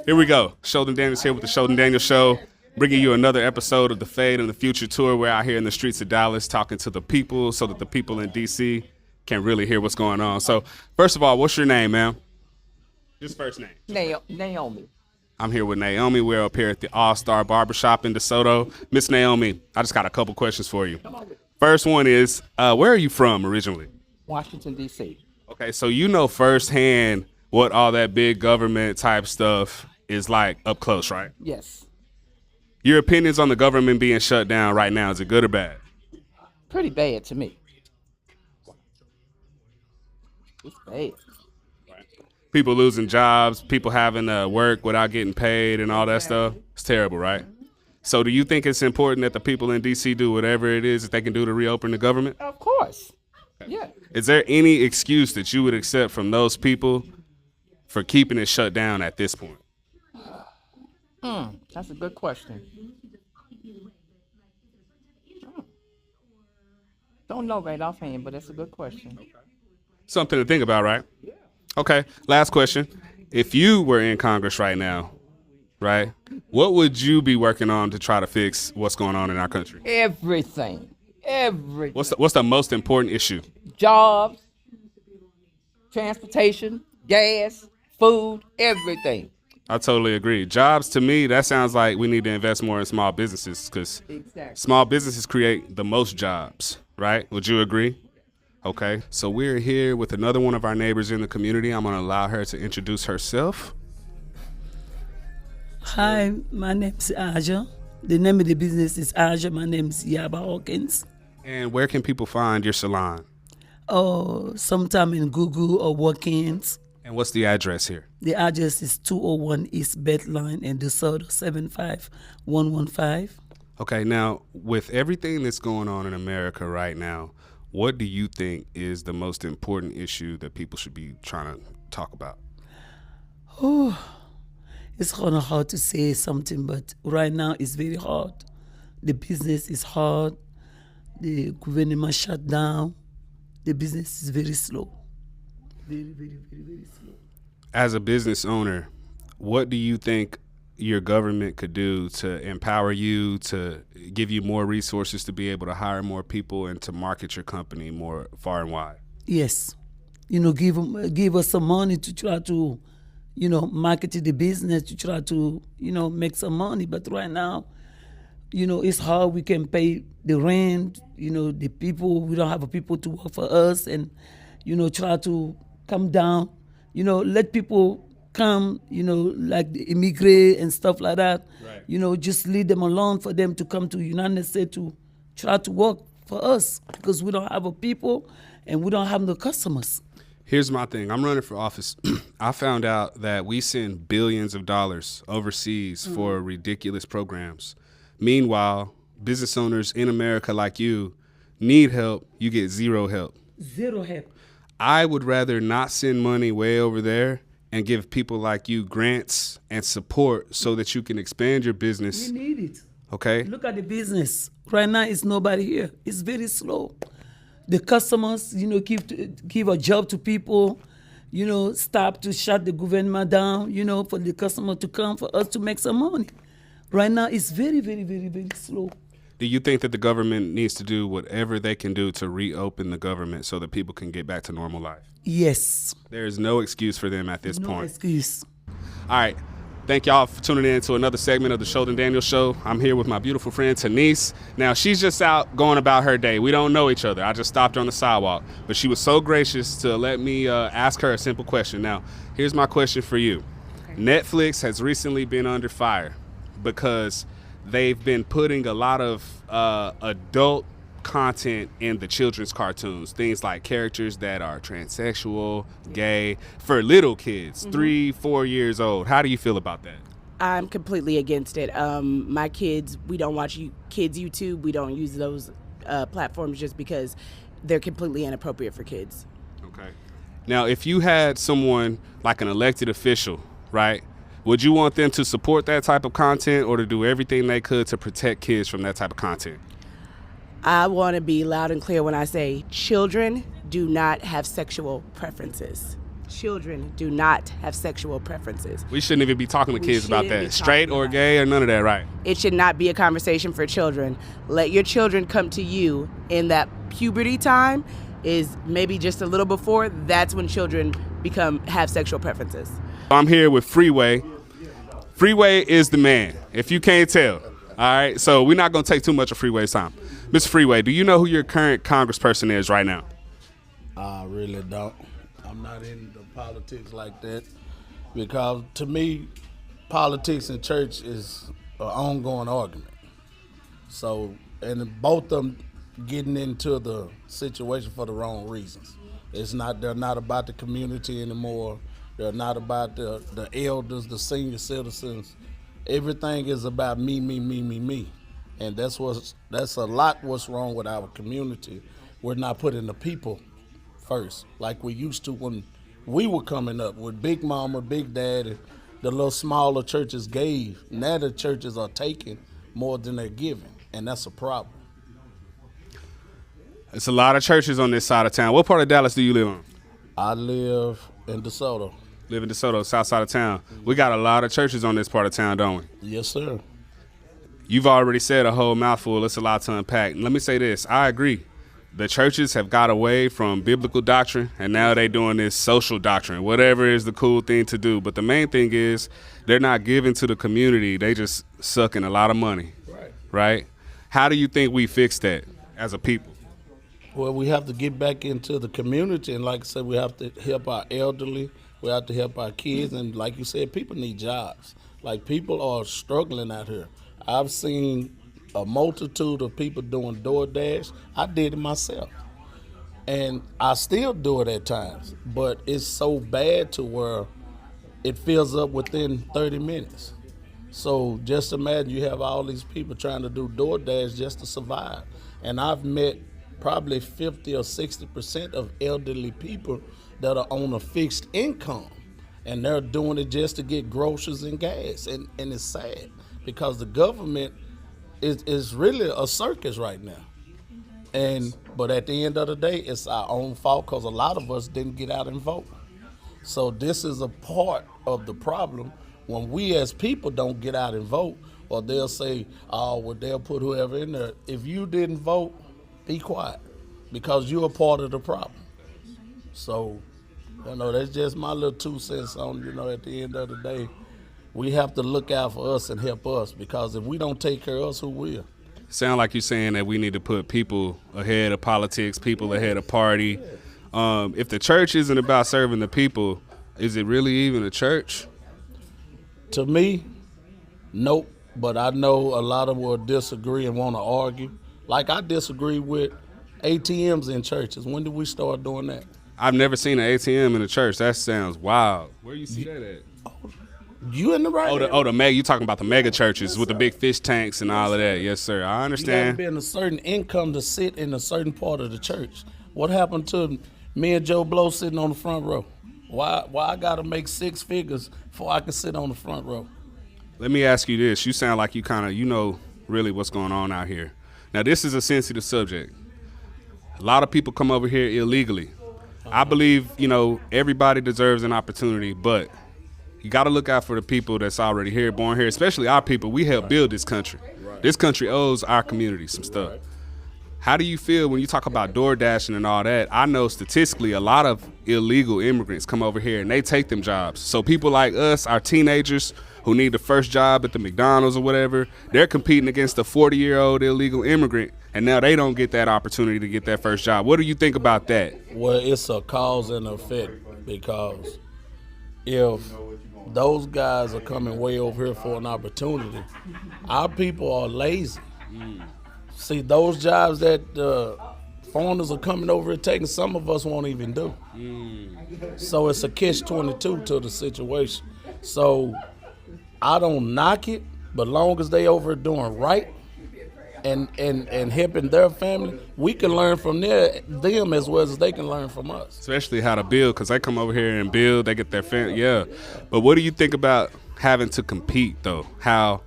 Here we go. Sholdon Daniels here with the Sholdon Daniels Show, bringing you another episode of the Fade and the Future Tour. We're out here in the streets of Dallas talking to the people so that the people in D.C. can really hear what's going on. So, first of all, what's your name, ma'am? Just first name. Naomi. I'm here with Naomi. We're up here at the All-Star Barbershop in DeSoto. Miss Naomi, I just got a couple questions for you. First one is, where are you from originally? Washington, D.C. Okay, so you know firsthand what all that big government type stuff is like up close, right? Yes. Your opinions on the government being shut down right now, is it good or bad? Pretty bad to me. It's bad. People losing jobs, people having to work without getting paid and all that stuff. It's terrible, right? So do you think it's important that the people in D.C. do whatever it is that they can do to reopen the government? Of course. Yeah. Is there any excuse that you would accept from those people for keeping it shut down at this point? That's a good question. Don't know right offhand, but that's a good question. Something to think about, right? Yeah. Okay, last question. If you were in Congress right now, right, what would you be working on to try to fix what's going on in our country? Everything. What's the most important issue? Jobs, transportation, gas, food, everything. I totally agree. Jobs, to me, that sounds like we need to invest more in small businesses because small businesses create the most jobs, right? Would you agree? Okay, so we're here with another one of our neighbors in the community. I'm going to allow her to introduce herself. Hi, my name's Aja. The name of the business is Aja. My name's Yaba Hawkins. And where can people find your salon? Oh, sometime in Google or Walk-ins. And what's the address here? The address is 201 East Beltline in DeSoto 75115. Okay, now with everything that's going on in America right now, what do you think is the most important issue that people should be trying to talk about? Oh, it's kind of hard to say something, but right now it's very hard. The business is hard. The government shut down. The business is very slow. Very, very, very, very slow. As a business owner, what do you think your government could do to empower you, to give you more resources to be able to hire more people and to market your company more far and wide? Yes. Give us some money to try to, market the business, to try to, make some money. But right now, it's hard. We can pay the rent, the people, we don't have people to work for us and, try to come down, let people come, like the immigrant and stuff like that, right. Just leave them alone for them to come to the United States to try to work for us because we don't have a people and we don't have no customers. Here's my thing. I'm running for office. I found out that we send billions of dollars overseas for ridiculous programs. Meanwhile, business owners in America like you need help. You get zero help. Zero help. I would rather not send money way over there and give people like you grants and support so that you can expand your business. We need it. Okay? Look at the business. Right now, it's nobody here. It's very slow. The customers, give a job to people, stop to shut the government down, for the customer to come for us to make some money. Right now, it's very, very, very, very slow. Do you think that the government needs to do whatever they can do to reopen the government so that people can get back to normal life? Yes. There is no excuse for them at this point. No excuse. All right. Thank y'all for tuning in to another segment of the Sholdon Daniels Show. I'm here with my beautiful friend, Tanise. Now, she's just out going about her day. We don't know each other. I just stopped her on the sidewalk. But she was so gracious to let me ask her a simple question. Now, here's my question for you. Okay. Netflix has recently been under fire because they've been putting a lot of adult content in the children's cartoons, things like characters that are transsexual, gay, for little kids, 3-4 years old. How do you feel about that? I'm completely against it. My kids, we don't watch kids YouTube. We don't use those platforms just because they're completely inappropriate for kids. Okay. Now, if you had someone like an elected official, right, would you want them to support that type of content or to do everything they could to protect kids from that type of content? I want to be loud and clear when I say children do not have sexual preferences. Children do not have sexual preferences. We shouldn't even be talking to We kids about shouldn't be that. Straight talking or about gay or none of that, right? It should not be a conversation for children. Let your children come to you in that puberty time, is maybe just a little before. That's when children have sexual preferences. I'm here with Freeway. Freeway is the man, if you can't tell. All right, so we're not going to take too much of Freeway's time. Mr. Freeway, do you know who your current congressperson is right now? I really don't. I'm not into politics like that because to me, politics and church is an ongoing argument. So, and both of them getting into the situation for the wrong reasons. They're not about the community anymore. They're not about the elders, the senior citizens. Everything is about me, me, me, me, me. And that's a lot what's wrong with our community. We're not putting the people first, like we used to when we were coming up with Big Mama, Big Daddy, the little smaller churches gave. Now the churches are taking more than they're giving, and that's a problem. It's a lot of churches on this side of town. What part of Dallas do you live on? I live in DeSoto. Live in DeSoto, south side of town. We got a lot of churches on this part of town, don't we? Yes, sir. You've already said a whole mouthful. It's a lot to unpack. Let me say this. I agree. The churches have got away from biblical doctrine, and now they're doing this social doctrine, whatever is the cool thing to do. But the main thing is they're not giving to the community. They just sucking a lot of money, right? How do you think we fix that as a people? Well, we have to get back into the community, and like I said, we have to help our elderly. We have to help our kids, and like you said, people need jobs. Like, people are struggling out here. I've seen a multitude of people doing DoorDash. I did it myself, and I still do it at times, but it's so bad to where it fills up within 30 minutes. So just imagine you have all these people trying to do DoorDash just to survive. And I've met probably 50 or 60% of elderly people that are on a fixed income, and they're doing it just to get groceries and gas. And it's sad because the government is really a circus right now. But at the end of the day, it's our own fault because a lot of us didn't get out and vote. So this is a part of the problem when we as people don't get out and vote, or they'll say, oh, well, they'll put whoever in there. If you didn't vote, be quiet because you're a part of the problem. So, that's just my little 2 cents on, at the end of the day, we have to look out for us and help us, because if we don't take care of us, who will? Sound like you're saying that we need to put people ahead of politics, people ahead of party. If the church isn't about serving the people, is it really even a church? To me, nope. But I know a lot of them will disagree and want to argue. Like, I disagree with ATMs in churches. When did we start doing that? I've never seen an ATM in a church. That sounds wild. Where you see that at? You in the right? You talking about the mega churches with the big fish tanks and all of that? Yes, sir. I You got to understand. be in a certain income to sit in a certain part of the church. What happened to me and Joe Blow sitting on the front row? Why I got to make 6 figures before I can sit on the front row? Let me ask you this. You sound like you kind of, really what's going on out here. Now, this is a sensitive subject. A lot of people come over here illegally. I believe, everybody deserves an opportunity, but you got to look out for the people that's already here, born here, especially our people. We help build this country. This country owes our community some stuff. How do you feel when you talk about door dashing and all that? I know statistically a lot of illegal immigrants come over here and they take them jobs. So people like us, our teenagers who need the first job at the McDonald's or whatever, they're competing against a 40-year-old illegal immigrant, and now they don't get that opportunity to get that first job. What do you think about that? Well, it's a cause and effect, because if those guys are coming way over here for an opportunity, our people are lazy. See, those jobs that foreigners are coming over here taking, some of us won't even do. So it's a catch-22 to the situation. So I don't knock it, but long as they over doing right and helping their family, we can learn from them as well as they can learn from us. Especially how to build, because they come over here and build, they get their family, yeah. But what do you think about having to compete, though? How,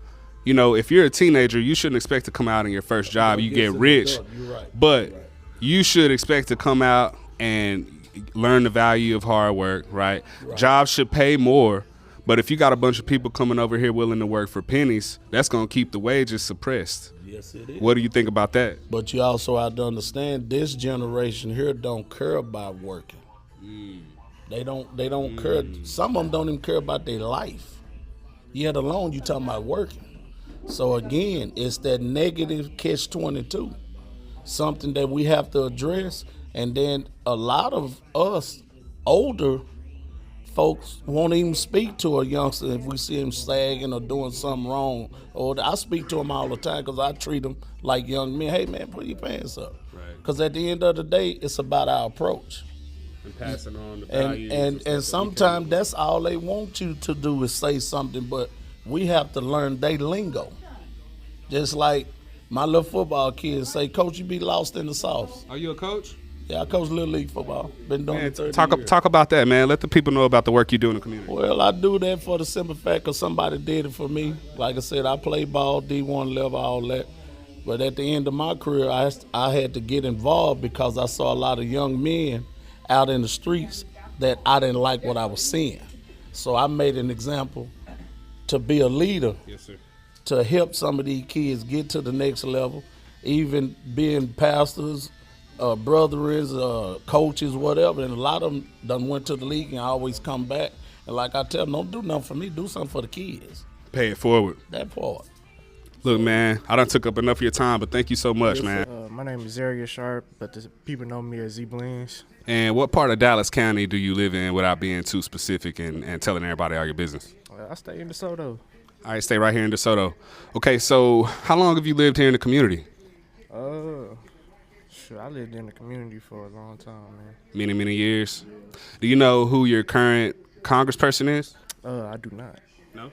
if you're a teenager, you shouldn't expect to come out in your first job, you get rich, but you should expect to come out and learn the value of hard work, right? Jobs should pay more, but if you got a bunch of people coming over here willing to work for pennies, that's going to keep the wages suppressed. Yes, it is. What do you think about that? But you also have to understand this generation here don't care about working. They don't care. Some of them don't even care about their life. Yet alone you talking about working. So again, it's that negative catch-22, something that we have to address. And then a lot of us older folks won't even speak to a youngster if we see him sagging or doing something wrong. Or I speak to them all the time because I treat them like young men. Hey man, put your pants up. Because at the end of the day, it's about our approach. And passing on the values. And sometimes that's all they want you to do is say something, but we have to learn their lingo. Just like my little football kids say, Coach, you be lost in the sauce. Are you a coach? Yeah, I coach Little League football. Been doing it 30 years. Talk about that, man. Let the people know about the work you do in the community. Well, I do that for the simple fact because somebody did it for me. Like I said, I played ball, D1 level, all that. But at the end of my career, I had to get involved because I saw a lot of young men out in the streets that I didn't like what I was seeing. So I made an example to be a leader. Yes, sir. To help some of these kids get to the next level, even being pastors, brothers, coaches, whatever. And a lot of them done went to the league and always come back. And like I tell them, don't do nothing for me, do something for the kids. Pay it forward. That part. Look, man, I done took up enough of your time, but thank you so much, man. My name is Zaria Sharp, but the people know me as Z Blings. And what part of Dallas County do you live in without being too specific and telling everybody all your business? I stay in DeSoto. All right, stay right here in DeSoto. Okay, so how long have you lived here in the community? I lived in the community for a long time, man. Many, many years. Do you know who your current congressperson is? I do not. No.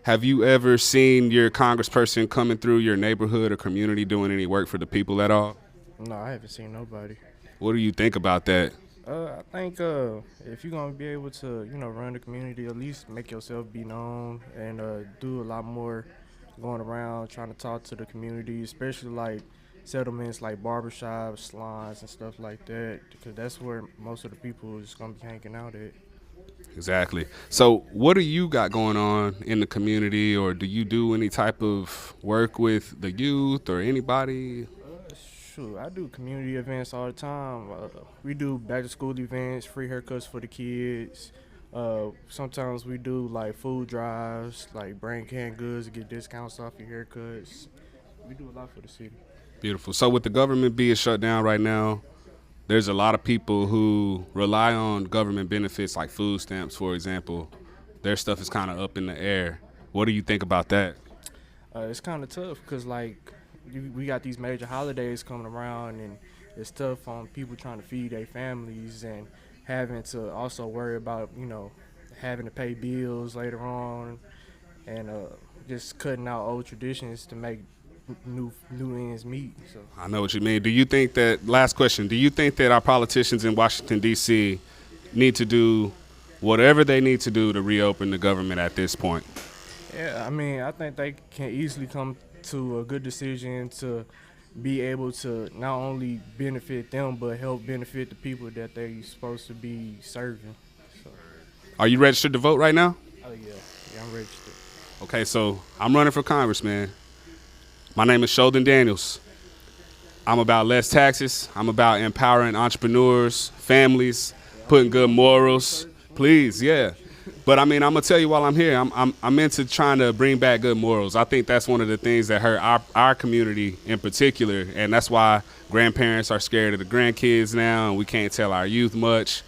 Have you ever seen your congressperson coming through your neighborhood or community doing any work for the people at all? No, I haven't seen nobody. What do you think about that? I think if you're gonna be able to, run the community, at least make yourself be known and do a lot more going around trying to talk to the community, especially like settlements like barbershops, salons, and stuff like that, because that's where most of the people is gonna be hanging out at. Exactly. So what do you got going on in the community, or do you do any type of work with the youth or anybody? Sure, I do community events all the time. We do back to school events, free haircuts for the kids. Sometimes we do like food drives, like bring canned goods to get discounts off your haircuts. We do a lot for the city. Beautiful. So with the government being shut down right now, there's a lot of people who rely on government benefits like food stamps, for example. Their stuff is kind of up in the air. What do you think about that? It's kind of tough because we got these major holidays coming around, and it's tough on people trying to feed their families and having to also worry about, having to pay bills later on, and just cutting out old traditions to make new ends meet. So I know what you mean. Do you think that, last question, do you think that our politicians in Washington, D.C. need to do whatever they need to do to reopen the government at this point? Yeah, I think they can easily come to a good decision to be able to not only benefit them but help benefit the people that they're supposed to be serving. So. Are you registered to vote right now? Oh yeah, I'm registered. Okay, so I'm running for Congress, man. My name is Sholdon Daniels. I'm about less taxes. I'm about empowering entrepreneurs, families, putting good morals. Please, yeah. But I'm gonna tell you while I'm here, I'm into trying to bring back good morals. I think that's one of the things that hurt our community in particular, and that's why grandparents are scared of the grandkids now, and we can't tell our youth much.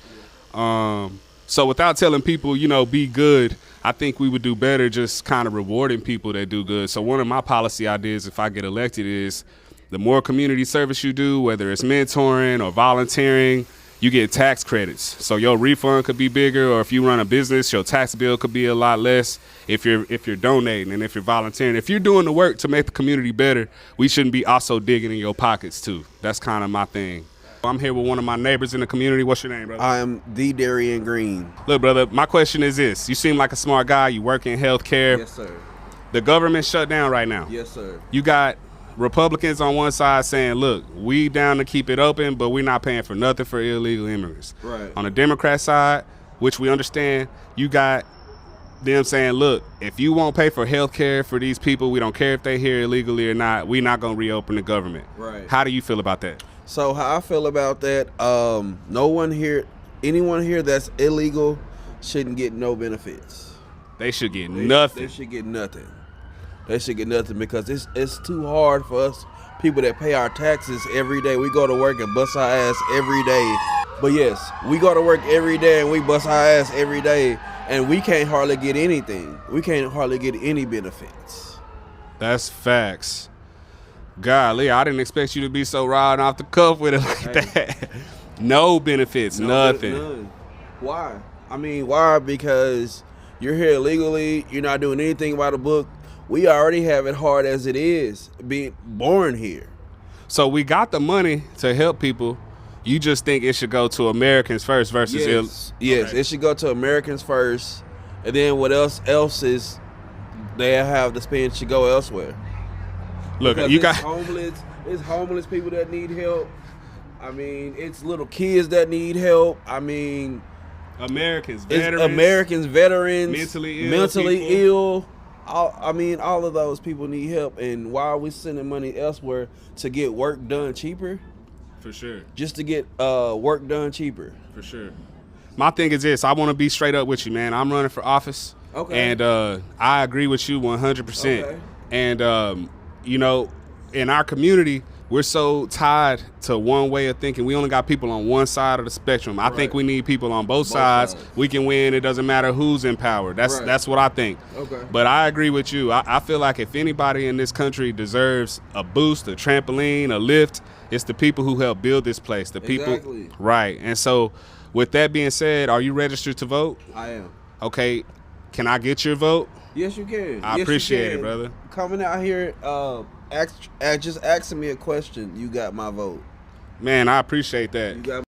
So without telling people, be good, I think we would do better just kind of rewarding people that do good. So one of my policy ideas, if I get elected, is the more community service you do, whether it's mentoring or volunteering, you get tax credits. So your refund could be bigger, or if you run a business, your tax bill could be a lot less if you're donating and if you're volunteering. If you're doing the work to make the community better, we shouldn't be also digging in your pockets too. That's kind of my thing. I'm here with one of my neighbors in the community. What's your name, brother? I am the Darian Green. Look, brother, my question is this. You seem like a smart guy. You work in healthcare. Yes, sir. The government shut down right now. Yes, sir. You got Republicans on one side saying, look, we down to keep it open, but we're not paying for nothing for illegal immigrants. Right. On the Democrat side, which we understand, you got them saying, look, if you won't pay for health care for these people, we don't care if they here illegally or not, we're not going to reopen the government. Right. How do you feel about that? So how I feel about that, anyone here that's illegal shouldn't get no benefits. They should get nothing. They should get nothing. They should get nothing because it's too hard for us people that pay our taxes every day. We go to work and bust our ass every day. But yes, we go to work every day and we bust our ass every day, and we can't hardly get anything. We can't hardly get any benefits. That's facts. Golly, I didn't expect you to be so riding off the cuff with it like that. No benefits, nothing. None. Why? I mean, why? Because you're here illegally. You're not doing anything by the book. We already have it hard as it is being born here. So we got the money to help people. You just think it should go to Americans first versus Yes, Okay. it should go to Americans first, and then what else is they have to spend should go elsewhere. Look, Because you it's got homeless people that need help. I mean, it's little kids that need help. I mean, Americans, it's veterans, Americans, veterans, mentally ill ill. All of those people need help. And why are we sending money elsewhere to get work done cheaper? for sure. Just to get work done cheaper. For sure. My thing is this. I want to be straight up with you, man. I'm running for office. Okay. And I agree with you 100%. Okay. And, you know, in our community, we're so tied to one way of thinking. We only got people on one side of the spectrum. I think Right. we need people on both sides. We can win. It doesn't matter who's in power. Right. That's what I think. Okay. But I agree with you. I feel like if anybody in this country deserves a boost, a trampoline, a lift, it's the people who helped build this place. The people. Exactly. Right. And so with that being said, are you registed to vote? I am. Okay. Can I get your vote? Yes, you can. I Yes, you appreciate it, can. brother. Coming out here, just asking me a question, you got my vote. Man, I appreciate that. You got